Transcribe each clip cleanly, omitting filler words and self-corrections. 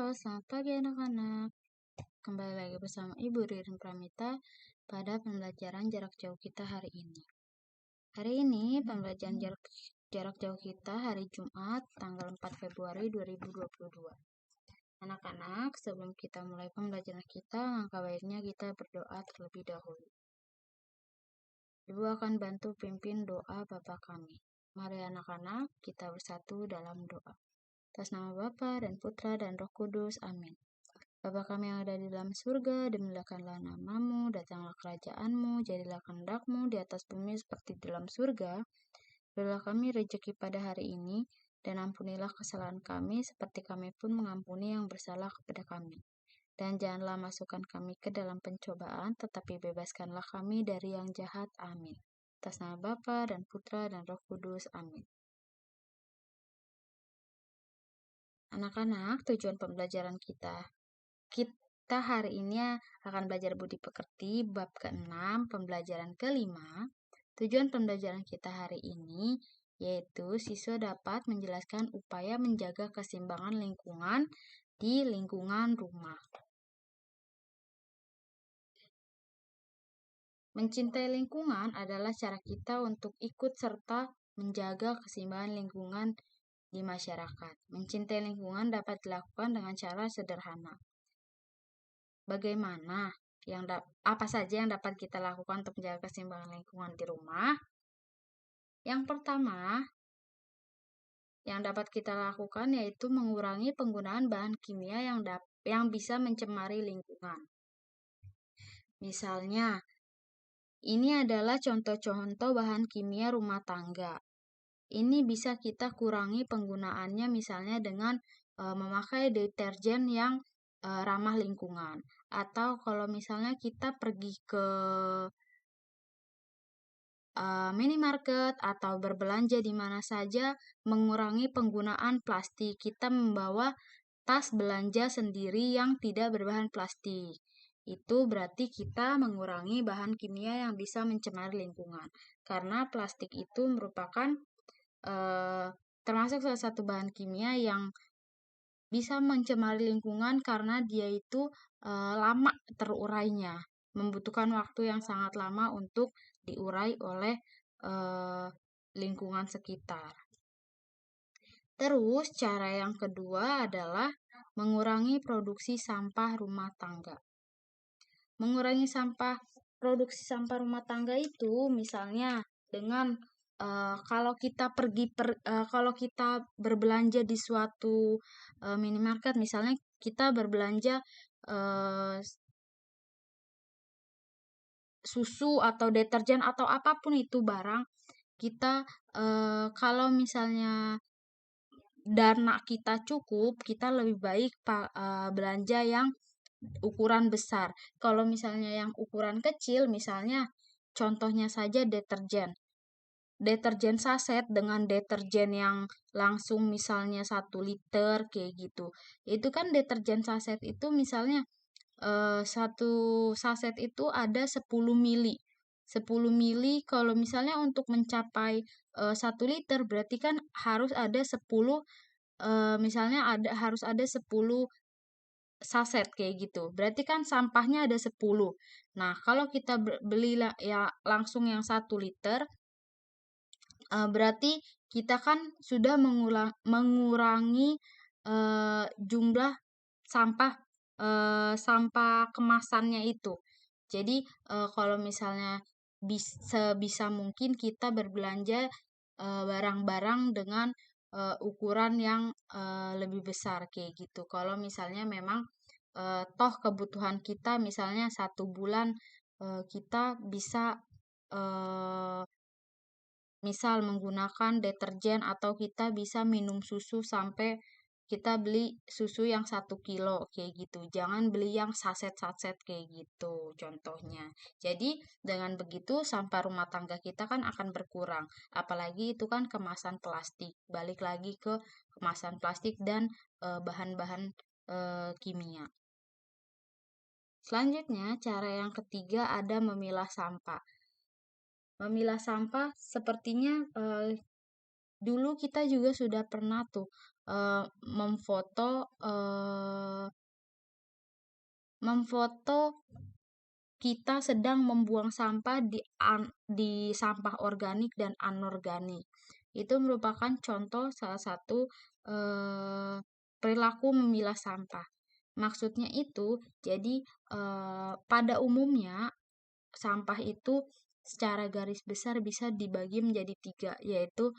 Halo, selamat pagi anak-anak. Kembali lagi bersama Ibu Ririn Pramita pada pembelajaran jarak jauh kita hari ini. Hari ini pembelajaran jarak jauh kita hari Jumat tanggal 4 Februari 2022. Anak-anak, sebelum kita mulai pembelajaran kita, langkah baiknya kita berdoa terlebih dahulu. Ibu akan bantu pimpin doa Bapa kami. Mari anak-anak, kita bersatu dalam doa. Atas nama Bapa dan Putra dan Roh Kudus. Amin. Bapa kami yang ada di dalam surga, dimuliakanlah namamu, datanglah kerajaanmu, jadilah kehendak-mu di atas bumi seperti di dalam surga. Berilah kami rezeki pada hari ini, dan ampunilah kesalahan kami seperti kami pun mengampuni yang bersalah kepada kami. Dan janganlah masukkan kami ke dalam pencobaan, tetapi bebaskanlah kami dari yang jahat. Amin. Atas nama Bapa dan Putra dan Roh Kudus. Amin. Anak-anak, tujuan pembelajaran kita hari ini akan belajar budi pekerti bab ke-6, pembelajaran ke-5. Tujuan pembelajaran kita hari ini yaitu siswa dapat menjelaskan upaya menjaga keseimbangan lingkungan di lingkungan rumah. Mencintai lingkungan adalah cara kita untuk ikut serta menjaga keseimbangan lingkungan di masyarakat. Mencintai lingkungan dapat dilakukan dengan cara sederhana. Bagaimana? Apa saja yang dapat kita lakukan untuk menjaga keseimbangan lingkungan di rumah? Yang pertama, yang dapat kita lakukan yaitu mengurangi penggunaan bahan kimia yang bisa mencemari lingkungan. Misalnya, ini adalah contoh-contoh bahan kimia rumah tangga. Ini bisa kita kurangi penggunaannya misalnya dengan memakai deterjen yang ramah lingkungan. Atau kalau misalnya kita pergi ke minimarket atau berbelanja di mana saja, mengurangi penggunaan plastik. Kita membawa tas belanja sendiri yang tidak berbahan plastik. Itu berarti kita mengurangi bahan kimia yang bisa mencemari lingkungan. Karena plastik itu merupakan termasuk salah satu bahan kimia yang bisa mencemari lingkungan karena dia itu lama terurainya, membutuhkan waktu yang sangat lama untuk diurai oleh lingkungan sekitar. Terus cara yang kedua adalah mengurangi produksi sampah rumah tangga. Mengurangi produksi sampah rumah tangga itu misalnya dengan kalau kita berbelanja di suatu minimarket, misalnya kita berbelanja susu atau deterjen atau apapun itu barang, kita kalau misalnya dana kita cukup, kita lebih baik belanja yang ukuran besar. Kalau misalnya yang ukuran kecil, misalnya contohnya saja deterjen saset dengan deterjen yang langsung misalnya 1 liter kayak gitu. Itu kan deterjen saset itu misalnya satu saset itu ada 10 mili. 10 mili kalau misalnya untuk mencapai 1 liter berarti kan harus ada 10 misalnya harus ada 10 saset kayak gitu. Berarti kan sampahnya ada 10. Nah, kalau kita beli ya langsung yang 1 liter, berarti kita kan sudah mengurangi jumlah sampah kemasannya itu. Jadi kalau misalnya sebisa mungkin kita berbelanja barang-barang dengan ukuran yang lebih besar kayak gitu. Kalau misalnya memang toh kebutuhan kita misalnya 1 bulan kita bisa misal menggunakan deterjen atau kita bisa minum susu sampai kita beli susu yang 1 kilo kayak gitu. Jangan beli yang saset-saset kayak gitu contohnya. Jadi dengan begitu sampah rumah tangga kita kan akan berkurang. Apalagi itu kan kemasan plastik. Balik lagi ke kemasan plastik dan bahan-bahan kimia. Selanjutnya, cara yang ketiga ada memilah sampah. Memilah sampah sepertinya dulu kita juga sudah pernah tuh memfoto kita sedang membuang sampah di sampah organik dan anorganik. Itu merupakan contoh salah satu perilaku memilah sampah. Maksudnya itu, jadi pada umumnya sampah itu secara garis besar bisa dibagi menjadi 3, yaitu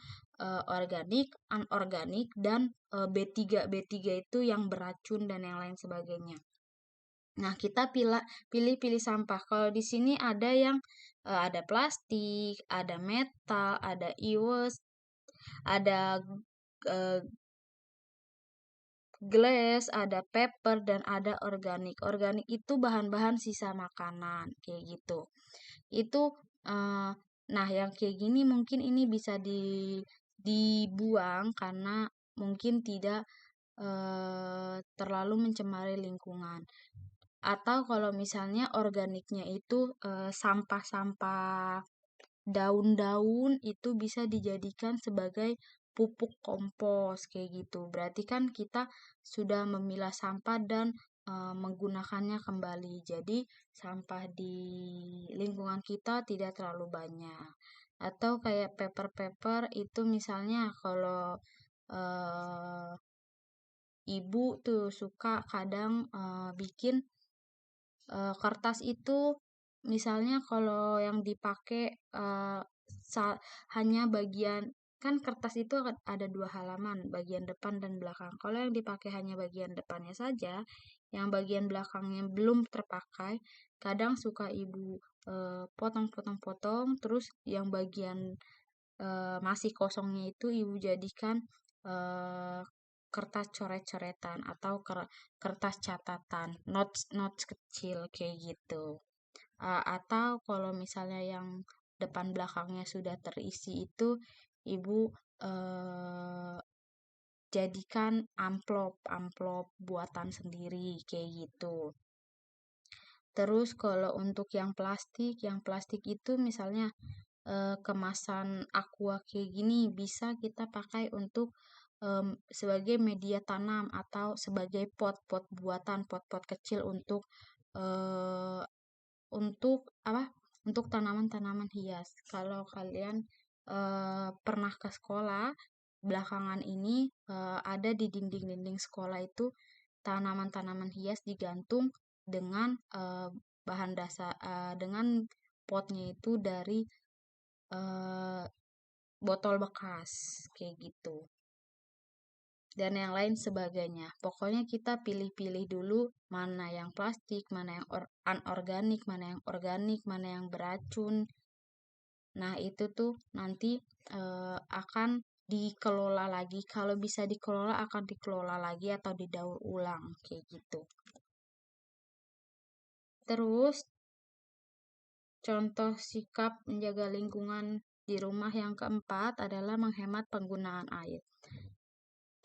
organik, anorganik, dan B3. B3 itu yang beracun dan yang lain sebagainya. Nah, kita pilih sampah. Kalau di sini ada yang ada plastik, ada metal, ada e-waste, ada uh, glass, ada paper, dan ada organik. Organik itu bahan-bahan sisa makanan, kayak gitu. Itu, nah yang kayak gini mungkin ini bisa dibuang karena mungkin tidak terlalu mencemari lingkungan. Atau kalau misalnya organiknya itu sampah-sampah daun-daun itu bisa dijadikan sebagai pupuk kompos kayak gitu. Berarti kan kita sudah memilah sampah dan menggunakannya kembali. Jadi sampah di lingkungan kita tidak terlalu banyak. Atau kayak paper-paper itu misalnya kalau eh, ibu tuh suka kadang bikin kertas itu misalnya kalau yang dipakai hanya bagian, kan kertas itu ada 2 halaman, bagian depan dan belakang. Kalau yang dipakai hanya bagian depannya saja, yang bagian belakangnya belum terpakai, kadang suka ibu potong-potong-potong, terus yang bagian masih kosongnya itu ibu jadikan eh, kertas coret-coretan atau kertas catatan, notes kecil kayak gitu. Atau kalau misalnya yang depan belakangnya sudah terisi itu ibu eh, jadikan amplop buatan sendiri kayak gitu. Terus kalau untuk yang plastik itu misalnya kemasan aqua kayak gini bisa kita pakai untuk sebagai media tanam atau sebagai pot-pot buatan, pot-pot kecil eh, untuk apa? Untuk tanaman-tanaman hias. Kalau kalian pernah ke sekolah, belakangan ini ada di dinding-dinding sekolah itu tanaman-tanaman hias digantung dengan bahan dasar dengan potnya itu dari eh, botol bekas kayak gitu dan yang lain sebagainya. Pokoknya kita pilih-pilih dulu mana yang plastik, mana yang anorganik, mana yang organik, mana yang beracun. Nah, itu tuh nanti akan dikelola lagi. Kalau bisa dikelola akan dikelola lagi atau didaur ulang kayak gitu. Terus contoh sikap menjaga lingkungan di rumah yang keempat adalah menghemat penggunaan air.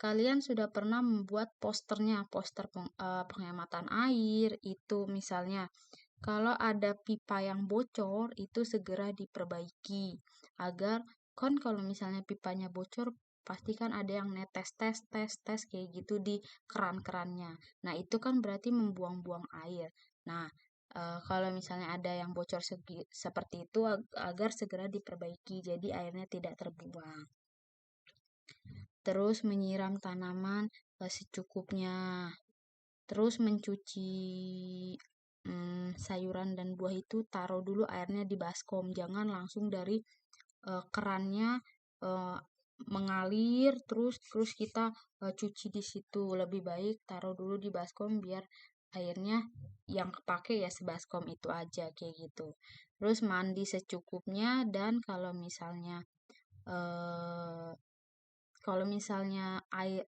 Kalian sudah pernah membuat posternya, poster penghematan air, itu misalnya kalau ada pipa yang bocor, itu segera diperbaiki agar kan kalau misalnya pipanya bocor, pasti kan ada yang netes tes kayak gitu di keran-kerannya. Nah, itu kan berarti membuang-buang air. Nah, kalau misalnya ada yang bocor seperti itu agar segera diperbaiki jadi airnya tidak terbuang. Terus menyiram tanaman secukupnya. Terus mencuci sayuran dan buah itu taruh dulu airnya di baskom. Jangan langsung dari kerannya eh, mengalir terus kita cuci di situ. Lebih baik taruh dulu di baskom biar airnya yang kepake ya sebaskom itu aja kayak gitu. Terus mandi secukupnya dan eh, kalau misalnya air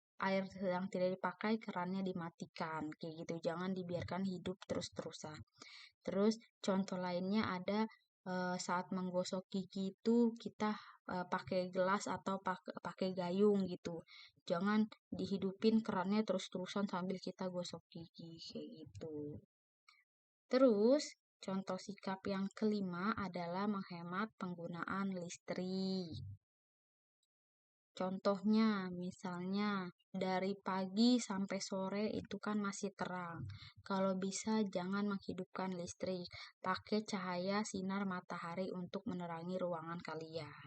yang tidak dipakai kerannya dimatikan kayak gitu. Jangan dibiarkan hidup terus-terusan. Terus contoh lainnya ada saat menggosok gigi itu kita pakai gelas atau pakai gayung gitu. Jangan dihidupin kerannya terus-terusan sambil kita gosok gigi kayak gitu. Terus contoh sikap yang kelima adalah menghemat penggunaan listrik. Contohnya, misalnya dari pagi sampai sore itu kan masih terang. Kalau bisa jangan menghidupkan listrik, pakai cahaya sinar matahari untuk menerangi ruangan kalian.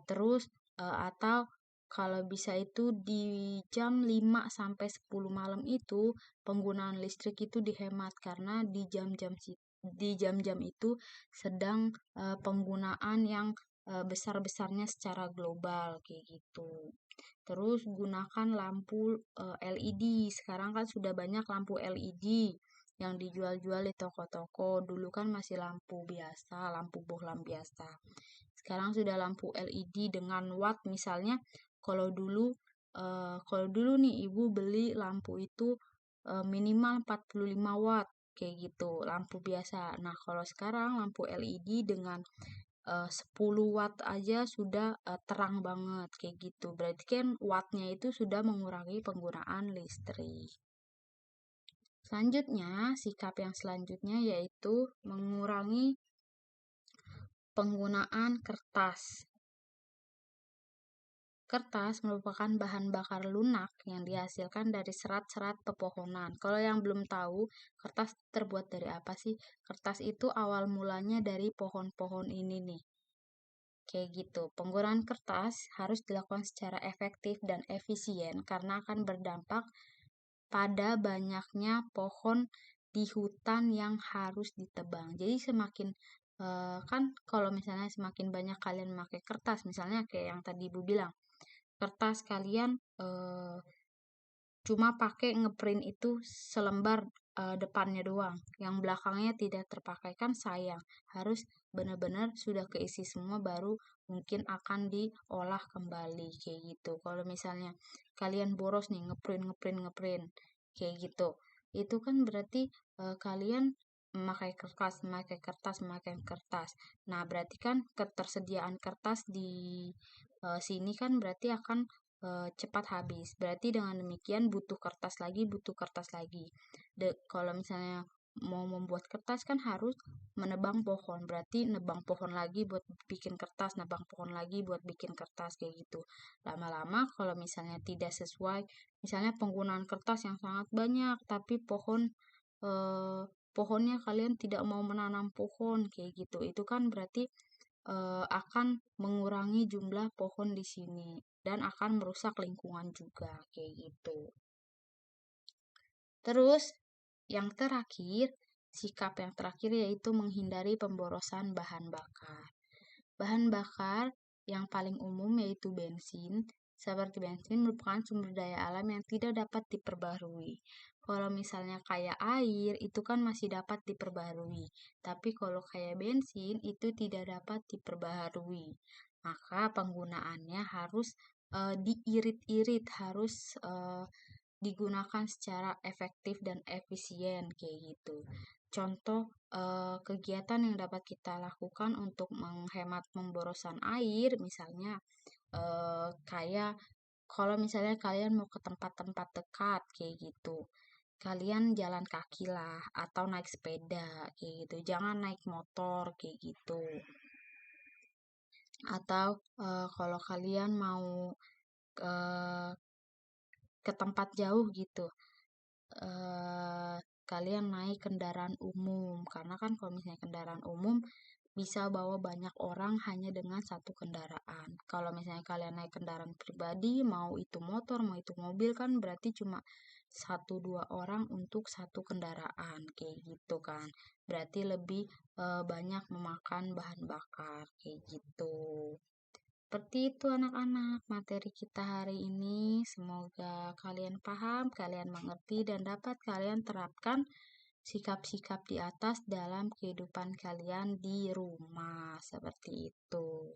Terus atau kalau bisa itu di jam 5 sampai 10 malam itu penggunaan listrik itu dihemat karena di jam-jam itu sedang penggunaan yang besar-besarnya secara global kayak gitu. Terus gunakan lampu LED. Sekarang kan sudah banyak lampu LED yang dijual-jual di toko-toko. Dulu kan masih lampu biasa, lampu bohlam biasa. Sekarang sudah lampu LED dengan watt misalnya kalau dulu nih ibu beli lampu itu minimal 45 watt kayak gitu, lampu biasa. Nah, kalau sekarang lampu LED dengan 10 watt aja sudah terang banget kayak gitu. Berarti kan wattnya itu sudah mengurangi penggunaan listrik. Selanjutnya, sikap yang selanjutnya yaitu mengurangi penggunaan kertas. Kertas merupakan bahan bakar lunak yang dihasilkan dari serat-serat pepohonan. Kalau yang belum tahu, kertas terbuat dari apa sih? Kertas itu awal mulanya dari pohon-pohon ini nih. Kayak gitu. Penggunaan kertas harus dilakukan secara efektif dan efisien karena akan berdampak pada banyaknya pohon di hutan yang harus ditebang. Jadi semakin kan kalau misalnya semakin banyak kalian memakai kertas, misalnya kayak yang tadi Ibu bilang, kertas kalian cuma pakai ngeprint itu selembar depannya doang, yang belakangnya tidak terpakai kan sayang. Harus benar-benar sudah keisi semua baru mungkin akan diolah kembali kayak gitu. Kalau misalnya kalian boros nih ngeprint kayak gitu, itu kan berarti kalian memakai kertas. Nah, berarti kan ketersediaan kertas di sini kan berarti akan cepat habis. Berarti dengan demikian butuh kertas lagi. Kalau misalnya mau membuat kertas kan harus menebang pohon. Berarti nebang pohon lagi buat bikin kertas, nebang pohon lagi buat bikin kertas kayak gitu. Lama-lama kalau misalnya tidak sesuai, misalnya penggunaan kertas yang sangat banyak tapi pohonnya kalian tidak mau menanam pohon kayak gitu. Itu kan berarti akan mengurangi jumlah pohon di sini dan akan merusak lingkungan juga kayak gitu. Terus yang terakhir, sikap yang terakhir yaitu menghindari pemborosan bahan bakar. Bahan bakar yang paling umum yaitu bensin. Seperti bensin merupakan sumber daya alam yang tidak dapat diperbarui. Kalau misalnya kayak air, itu kan masih dapat diperbarui. Tapi kalau kayak bensin, itu tidak dapat diperbarui. Maka penggunaannya harus diirit-irit, harus digunakan secara efektif dan efisien kayak gitu. Contoh kegiatan yang dapat kita lakukan untuk menghemat pemborosan air, misalnya kayak kalau misalnya kalian mau ke tempat-tempat dekat kayak gitu, kalian jalan kaki lah atau naik sepeda kayak gitu, jangan naik motor kayak gitu. Atau kalau kalian mau ke tempat jauh gitu, kalian naik kendaraan umum karena kan kalau misalnya kendaraan umum bisa bawa banyak orang hanya dengan satu kendaraan. Kalau misalnya kalian naik kendaraan pribadi, mau itu motor, mau itu mobil kan berarti cuma 1-2 orang untuk satu kendaraan kayak gitu kan. Berarti lebih banyak memakan bahan bakar kayak gitu. Seperti itu anak-anak materi kita hari ini. Semoga kalian paham, kalian mengerti, dan dapat kalian terapkan sikap-sikap di atas dalam kehidupan kalian di rumah. Seperti itu.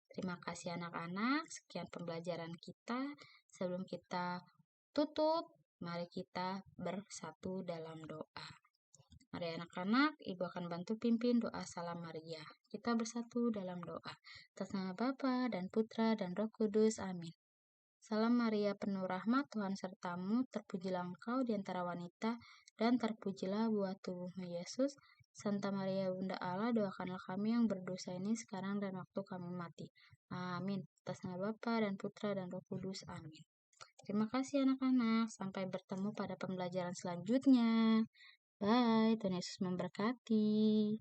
Terima kasih anak-anak. Sekian pembelajaran kita. Sebelum kita tutup, mari kita bersatu dalam doa. Mari anak-anak, Ibu akan bantu pimpin doa Salam Maria. Kita bersatu dalam doa. Atas nama Bapa dan Putra dan Roh Kudus. Amin. Salam Maria, penuh rahmat, Tuhan sertamu, terpujilah engkau di antara wanita, dan terpujilah buah tubuhmu Yesus. Santa Maria Bunda Allah, doakanlah kami yang berdosa ini sekarang dan waktu kami mati. Amin. Atas nama Bapa dan Putra dan Roh Kudus. Amin. Terima kasih anak-anak. Sampai bertemu pada pembelajaran selanjutnya. Bye. Tuhan Yesus memberkati.